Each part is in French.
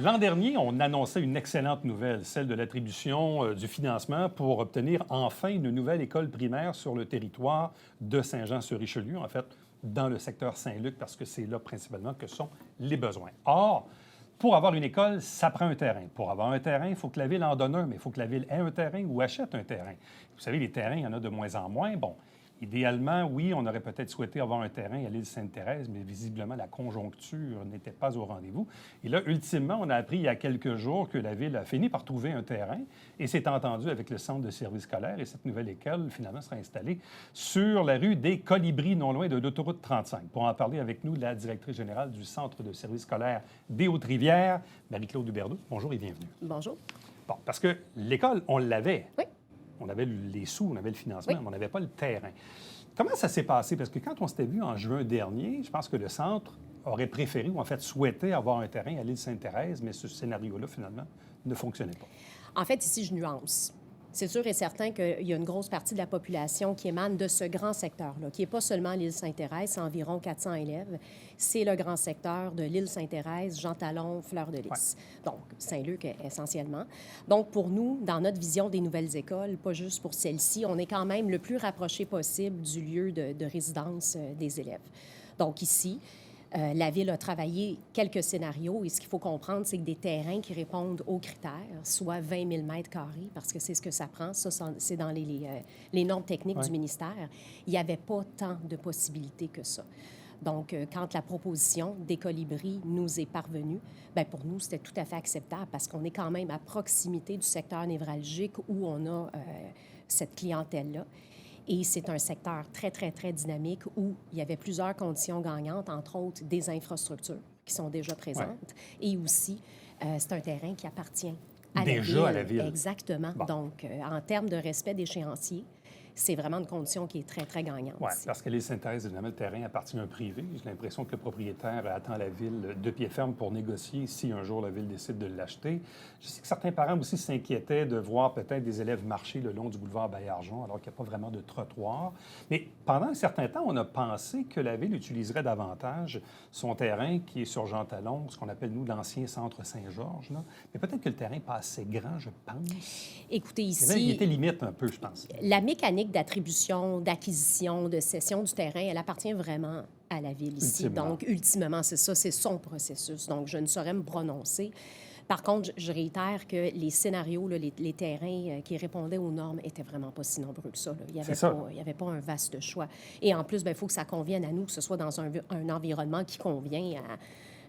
L'an dernier, on annonçait une excellente nouvelle, celle de l'attribution du financement pour obtenir enfin une nouvelle école primaire sur le territoire de Saint-Jean-sur-Richelieu, en fait, dans le secteur Saint-Luc, parce que c'est là principalement que sont les besoins. Or, pour avoir une école, ça prend un terrain. Pour avoir un terrain, il faut que la ville en donne un, mais il faut que la ville ait un terrain ou achète un terrain. Vous savez, les terrains, il y en a de moins en moins. Bon, idéalement, oui, on aurait peut-être souhaité avoir un terrain à l'île Sainte-Thérèse, mais visiblement, la conjoncture n'était pas au rendez-vous. Et là, ultimement, on a appris il y a quelques jours que la ville a fini par trouver un terrain et s'est entendu avec le centre de service scolaire. Et cette nouvelle école, finalement, sera installée sur la rue des Colibris, non loin de l'autoroute 35. Pour en parler avec nous, la directrice générale du centre de service scolaire des Hautes-Rivières, Marie-Claude Huberdeau. Bonjour et bienvenue. Bonjour. Bon, parce que l'école, on l'avait. Oui. On avait les sous, on avait le financement, Oui. mais on n'avait pas le terrain. Comment ça s'est passé? Parce que quand on s'était vu en juin dernier, je pense que le centre aurait préféré, ou en fait souhaitait avoir un terrain à l'île Sainte-Thérèse, mais ce scénario-là, finalement, ne fonctionnait pas. En fait, ici, je nuance. C'est sûr et certain qu'il y a une grosse partie de la population qui émane de ce grand secteur-là, qui n'est pas seulement l'île Sainte-Thérèse, c'est environ 400 élèves. C'est le grand secteur de l'île Sainte-Thérèse, Jean Talon, Fleur-de-Lys. Donc, Saint-Luc essentiellement. Donc, pour nous, dans notre vision des nouvelles écoles, pas juste pour celle-ci, on est quand même le plus rapproché possible du lieu de résidence des élèves. Donc, ici, la Ville a travaillé quelques scénarios et ce qu'il faut comprendre, c'est que des terrains qui répondent aux critères, soit 20 000 mètres carrés, parce que c'est ce que ça prend, ça, c'est dans les normes techniques du ministère, il n'y avait pas tant de possibilités que ça. Donc, quand la proposition des Colibris nous est parvenue, bien, pour nous, c'était tout à fait acceptable parce qu'on est quand même à proximité du secteur névralgique où on a cette clientèle-là. Et c'est un secteur très, très, très dynamique où il y avait plusieurs conditions gagnantes, entre autres des infrastructures qui sont déjà présentes. Et aussi, c'est un terrain qui appartient à la ville. Déjà à la ville. Exactement. Bon. Donc, en termes de respect d'échéancier, c'est vraiment une condition qui est très, très gagnante. Oui, ici. parce que l'île Sainte-Thérèse, évidemment, le terrain appartient à un privé. J'ai l'impression que le propriétaire attend la ville de pied ferme pour négocier si un jour la ville décide de l'acheter. Je sais que certains parents aussi s'inquiétaient de voir peut-être des élèves marcher le long du boulevard Baillargeon alors qu'il n'y a pas vraiment de trottoir. Mais pendant un certain temps, on a pensé que la ville utiliserait davantage son terrain qui est sur Jean Talon, ce qu'on appelle, nous, l'ancien centre Saint-Georges. Là. Mais peut-être que le terrain n'est pas assez grand, je pense. Écoutez, ici... Il était limite un peu, je pense. La mécanique d'attribution, d'acquisition, de cession du terrain, elle appartient vraiment à la Ville ici. Ultimement. Donc, ultimement, c'est ça, c'est son processus. Donc, je ne saurais me prononcer. Par contre, je réitère que les scénarios, là, les terrains qui répondaient aux normes n'étaient vraiment pas si nombreux que ça. Là. Il n'y avait pas un vaste choix. Et en plus, il faut que ça convienne à nous, que ce soit dans un environnement qui convient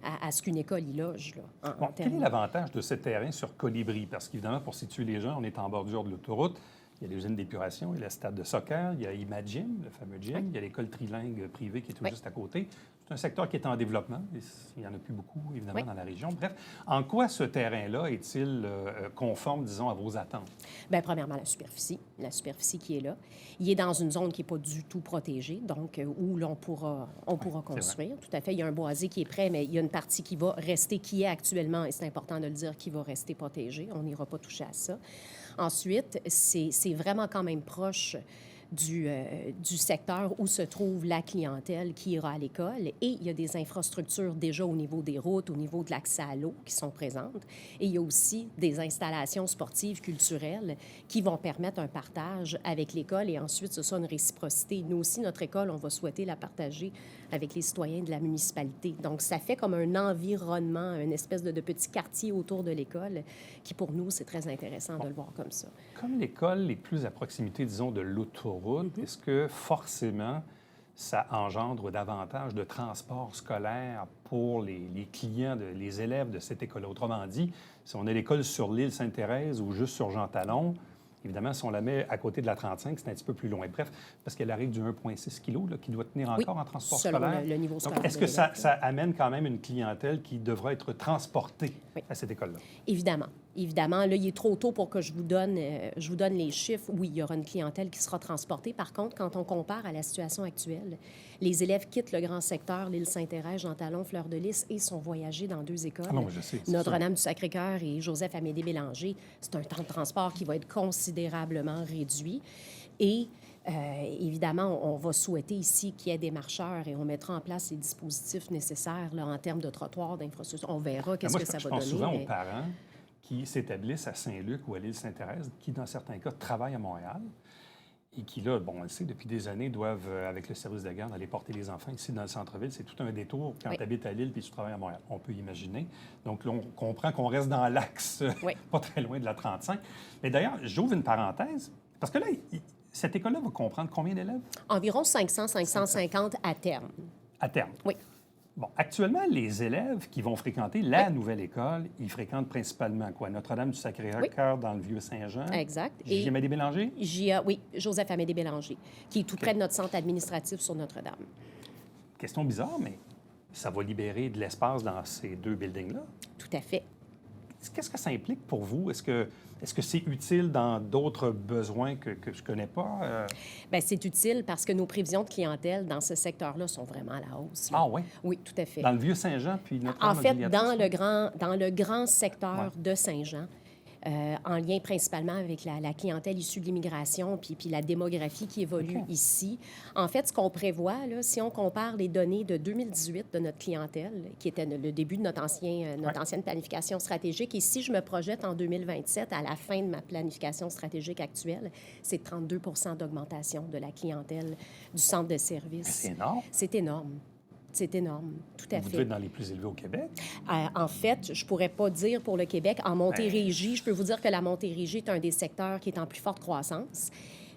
à ce qu'une école y loge. Là, Bon, quel est l'avantage de ce terrain sur Colibri? Parce qu'évidemment, pour situer les gens, on est en bordure de l'autoroute. Il y a l'usine d'épuration, il y a le stade de soccer, il y a Imagine, le fameux gym, il y a l'école trilingue privée qui est tout juste à côté. C'est un secteur qui est en développement. Il n'y en a plus beaucoup, évidemment, dans la région. Bref, en quoi ce terrain-là est-il conforme, disons, à vos attentes? Bien, premièrement, la superficie qui est là. Il est dans une zone qui n'est pas du tout protégée, donc où l'on pourra construire. Tout à fait. Il y a un boisé qui est prêt, mais il y a une partie qui va rester, qui est actuellement, et c'est important de le dire, qui va rester protégée. On n'ira pas toucher à ça. Ensuite, c'est vraiment quand même proche du secteur où se trouve la clientèle qui ira à l'école. Et il y a des infrastructures déjà au niveau des routes, au niveau de l'accès à l'eau qui sont présentes. Et il y a aussi des installations sportives, culturelles qui vont permettre un partage avec l'école et ensuite, ce sera une réciprocité. Nous aussi, notre école, on va souhaiter la partager avec les citoyens de la municipalité. Donc, ça fait comme un environnement, une espèce de petit quartier autour de l'école qui, pour nous, c'est très intéressant de le voir comme ça. Comme l'école est plus à proximité, disons, de l'autoroute, est-ce que forcément ça engendre davantage de transport scolaire pour les clients, les élèves de cette école? Autrement dit, si on a l'école sur l'île Sainte-Thérèse ou juste sur Jean Talon, évidemment, si on la met à côté de la 35, c'est un petit peu plus loin. Bref, parce qu'elle arrive du 1,6 kg là, qui doit tenir encore en transport scolaire. Le niveau scolaire. Donc, est-ce que ça amène quand même une clientèle qui devra être transportée à cette école-là? Évidemment. Évidemment, là, il est trop tôt pour que je vous donne les chiffres. Oui, il y aura une clientèle qui sera transportée. Par contre, quand on compare à la situation actuelle, les élèves quittent le grand secteur, l'île Sainte-Thérèse, Jean Talon, Fleur-de-Lys, et sont voyagés dans 2 écoles. Ah non, je sais, Notre-Dame du Sacré-Cœur et Joseph-Amédée Bélanger. C'est un temps de transport qui va être considérablement réduit. Et Évidemment, on va souhaiter ici qu'il y ait des marcheurs et on mettra en place les dispositifs nécessaires là, en termes de trottoirs, d'infrastructures. On verra qu'est-ce que ça va donner. Je pense souvent aux parents qui s'établissent à Saint-Luc ou à l'île Sainte-Thérèse, qui, dans certains cas, travaillent à Montréal et qui, là, bon, on le sait, depuis des années, doivent, avec le service de garde, aller porter les enfants ici dans le centre-ville. C'est tout un détour quand tu habites à Lille puis tu travailles à Montréal. On peut imaginer. Donc, là, on comprend qu'on reste dans l'axe, pas très loin de la 35. Mais d'ailleurs, j'ouvre une parenthèse, parce que là, cette école-là va comprendre combien d'élèves? Environ 500, 550 à terme. À terme? Oui. Bon, actuellement, les élèves qui vont fréquenter la nouvelle école, ils fréquentent principalement quoi? Notre-Dame-du-Sacré-Cœur dans le Vieux-Saint-Jean. Exact. J. Amédée Bélanger? Oui, Joseph-Amédée Bélanger, qui est tout près de notre centre administratif sur Notre-Dame. Question bizarre, mais ça va libérer de l'espace dans ces deux buildings-là? Tout à fait. Qu'est-ce que ça implique pour vous? Est-ce que c'est utile dans d'autres besoins que je ne connais pas? Bien, c'est utile parce que nos prévisions de clientèle dans ce secteur-là sont vraiment à la hausse. Ah oui? Oui, tout à fait. Dans le Vieux-Saint-Jean, puis En fait, dans le grand secteur de Saint-Jean, en lien principalement avec la clientèle issue de l'immigration puis la démographie qui évolue ici. En fait, ce qu'on prévoit, là, si on compare les données de 2018 de notre clientèle, qui était le début de notre ancienne planification stratégique, et si je me projette en 2027, à la fin de ma planification stratégique actuelle, c'est 32 d'augmentation de la clientèle du centre de service. C'est énorme. C'est énorme. C'est énorme, tout à fait. Vous devez être dans les plus élevés au Québec? En fait, je ne pourrais pas dire pour le Québec. En Montérégie, je peux vous dire que la Montérégie est un des secteurs qui est en plus forte croissance.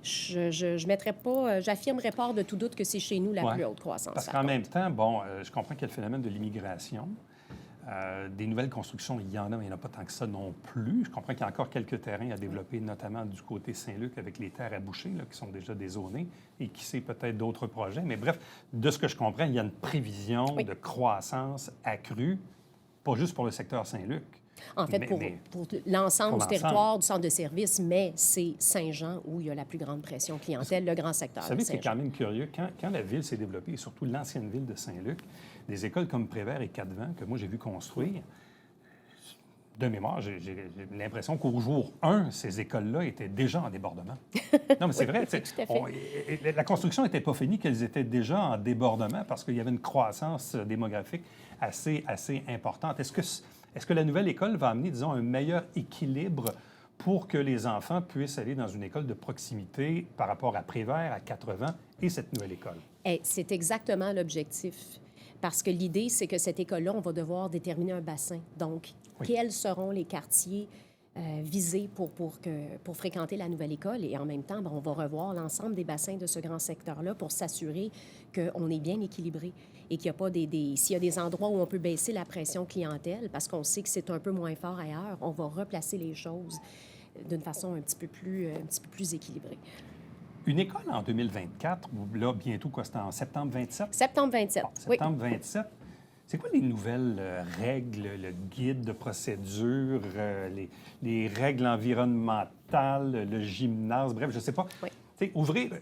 Je mettrais pas, j'affirmerais pas hors de tout doute que c'est chez nous la plus haute croissance. Parce qu'en même temps, bon, je comprends qu'il y a le phénomène de l'immigration. Des nouvelles constructions, il y en a, mais il n'y en a pas tant que ça non plus. Je comprends qu'il y a encore quelques terrains à développer, notamment du côté Saint-Luc, avec les terres à boucher, là, qui sont déjà dézonées, et qui sait peut-être d'autres projets. Mais bref, de ce que je comprends, il y a une prévision de croissance accrue, pas juste pour le secteur Saint-Luc. En fait, pour l'ensemble du territoire du centre de service, mais c'est Saint-Jean où il y a la plus grande pression clientèle, le grand secteur. Vous savez, c'est quand même curieux. Quand la ville s'est développée, et surtout l'ancienne ville de Saint-Luc, des écoles comme Prévert et Cadevant, que moi j'ai vu construire, de mémoire, j'ai l'impression qu'au jour 1, ces écoles-là étaient déjà en débordement. Non, mais c'est vrai. Tout à fait. La construction n'était pas finie, qu'elles étaient déjà en débordement parce qu'il y avait une croissance démographique assez importante. Est-ce que la nouvelle école va amener, disons, un meilleur équilibre pour que les enfants puissent aller dans une école de proximité par rapport à Prévert, à 80 et cette nouvelle école? C'est exactement l'objectif. Parce que l'idée, c'est que cette école-là, on va devoir déterminer un bassin. Donc, quels seront les quartiers visés pour fréquenter la nouvelle école? Et en même temps, on va revoir l'ensemble des bassins de ce grand secteur-là pour s'assurer qu'on est bien équilibré et qu'il n'y a pas s'il y a des endroits où on peut baisser la pression clientèle parce qu'on sait que c'est un peu moins fort ailleurs, on va replacer les choses d'une façon un petit peu plus équilibrée. Une école en 2024, là, bientôt, quoi, c'est en septembre 27? Septembre 27, bon, septembre 27. C'est quoi les nouvelles règles, le guide de procédure, les règles environnementales, le gymnase, bref, je ne sais pas. Oui.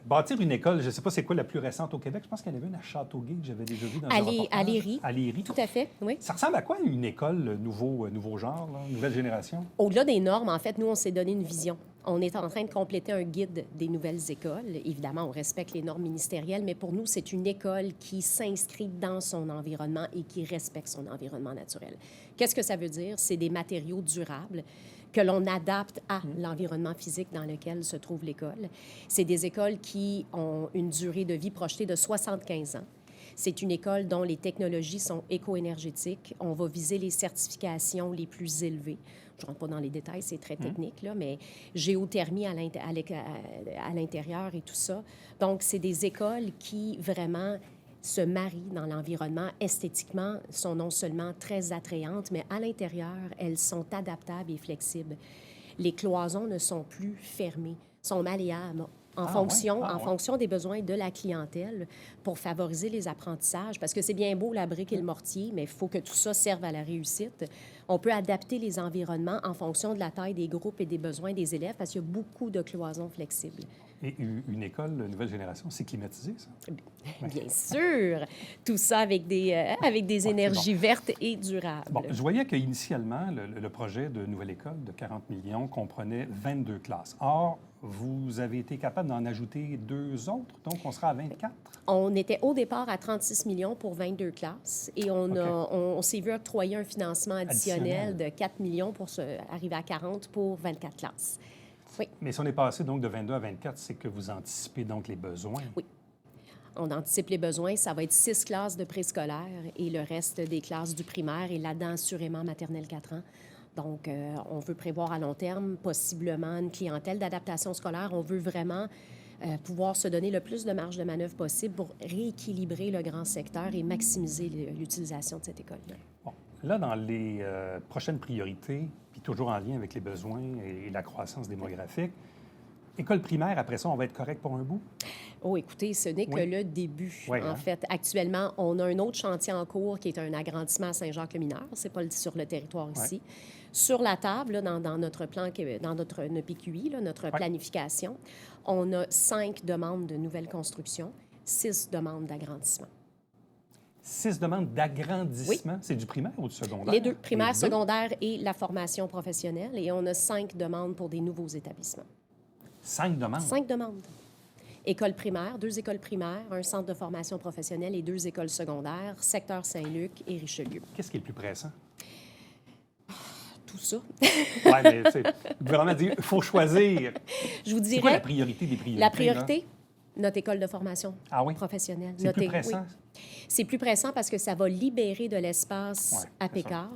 Bâtir une école, je ne sais pas c'est quoi la plus récente au Québec. Je pense qu'il y en avait une à Châteauguay que j'avais déjà vue dans un reportage. À Léry. À Léry. Tout à fait, oui. Ça ressemble à quoi une école nouveau genre, là, nouvelle génération? Au-delà des normes, en fait, nous, on s'est donné une vision. On est en train de compléter un guide des nouvelles écoles. Évidemment, on respecte les normes ministérielles, mais pour nous, c'est une école qui s'inscrit dans son environnement et qui respecte son environnement naturel. Qu'est-ce que ça veut dire? C'est des matériaux durables que l'on adapte à l'environnement physique dans lequel se trouve l'école. C'est des écoles qui ont une durée de vie projetée de 75 ans. C'est une école dont les technologies sont éco-énergétiques. On va viser les certifications les plus élevées. Je ne rentre pas dans les détails, c'est très technique, là, mais géothermie à l'intérieur et tout ça. Donc, c'est des écoles qui, vraiment, se marient dans l'environnement esthétiquement, sont non seulement très attrayantes, mais à l'intérieur, elles sont adaptables et flexibles. Les cloisons ne sont plus fermées, sont malléables en fonction des besoins de la clientèle pour favoriser les apprentissages, parce que c'est bien beau la brique et le mortier, mais il faut que tout ça serve à la réussite. On peut adapter les environnements en fonction de la taille des groupes et des besoins des élèves, parce qu'il y a beaucoup de cloisons flexibles. Et une école nouvelle génération, c'est climatisé, ça? Bien sûr. Tout ça avec des énergies vertes et durables. Bon, je voyais qu'initialement, le projet de nouvelle école de 40 millions comprenait 22 classes. Or, vous avez été capable d'en ajouter 2 autres, donc on sera à 24? On était au départ à 36 millions pour 22 classes et on s'est vu octroyer un financement additionnel de 4 millions pour arriver à 40 pour 24 classes. Oui. Mais si on est passé donc de 22 à 24, c'est que vous anticipez donc les besoins? Oui. On anticipe les besoins. Ça va être 6 classes de préscolaire et le reste des classes du primaire et là-dedans, assurément, maternelle 4 ans. Donc, on veut prévoir à long terme possiblement une clientèle d'adaptation scolaire. On veut vraiment pouvoir se donner le plus de marge de manœuvre possible pour rééquilibrer le grand secteur et maximiser l'utilisation de cette école-là. Bon. Là, dans les prochaines priorités, puis toujours en lien avec les besoins et la croissance démographique, école primaire, après ça, on va être correct pour un bout? Oh, écoutez, ce n'est que le début, oui, en fait. Actuellement, on a un autre chantier en cours qui est un agrandissement à Saint-Jacques-le-Mineur. Ce n'est pas sur le territoire ici. Sur la table, là, dans notre plan, dans notre PQI, là, notre planification, on a 5 demandes de nouvelles constructions, 6 demandes d'agrandissement. 6 demandes d'agrandissement? C'est du primaire ou du secondaire? Les deux, primaire, secondaire et la formation professionnelle. Et on a 5 demandes pour des nouveaux établissements. 5 demandes? 5 demandes. École primaire, 2 écoles primaires, un centre de formation professionnelle et 2 écoles secondaires, secteur Saint-Luc et Richelieu. Qu'est-ce qui est le plus pressant? Tout ça. Oui, mais le gouvernement dit il faut choisir. Je vous dirais... C'est quoi la priorité des priorités? La priorité, notre école de formation professionnelle. C'est plus pressant? Oui. C'est plus pressant parce que ça va libérer de l'espace à Pécard.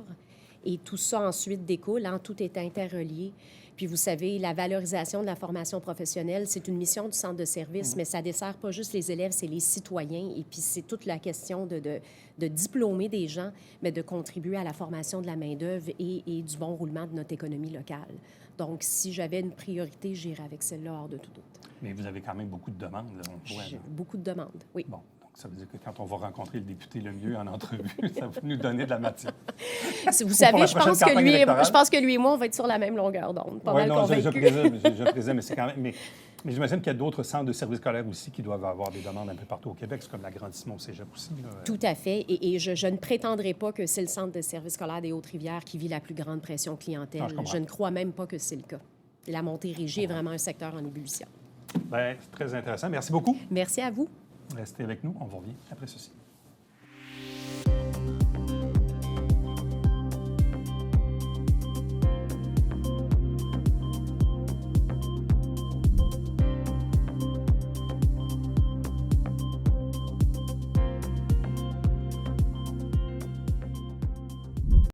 Et tout ça ensuite découle, tout est interrelié. Puis vous savez, la valorisation de la formation professionnelle, c'est une mission du centre de service, mais ça ne dessert pas juste les élèves, c'est les citoyens. Et puis c'est toute la question de diplômer des gens, mais de contribuer à la formation de la main-d'œuvre et du bon roulement de notre économie locale. Donc, si j'avais une priorité, j'irais avec celle-là hors de tout doute. Mais vous avez quand même beaucoup de demandes, là, on voit, là. Beaucoup de demandes, oui. Bon. Ça veut dire que quand on va rencontrer le député Lemieux en entrevue, ça va nous donner de la matière. Vous savez, je pense que lui et moi, on va être sur la même longueur d'onde. Pas mal convaincus. Je présume, mais c'est quand même... Mais j'imagine qu'il y a d'autres centres de services scolaires aussi qui doivent avoir des demandes un peu partout au Québec. C'est comme l'agrandissement au cégep aussi. Là. Tout à fait. Et je ne prétendrai pas que c'est le centre de services scolaires des Hautes-Rivières qui vit la plus grande pression clientèle. Non, je ne crois même pas que c'est le cas. La Montérégie est vraiment un secteur en ébullition. Bien, c'est très intéressant. Merci beaucoup. Merci à vous. Restez avec nous. On vous revient après ceci.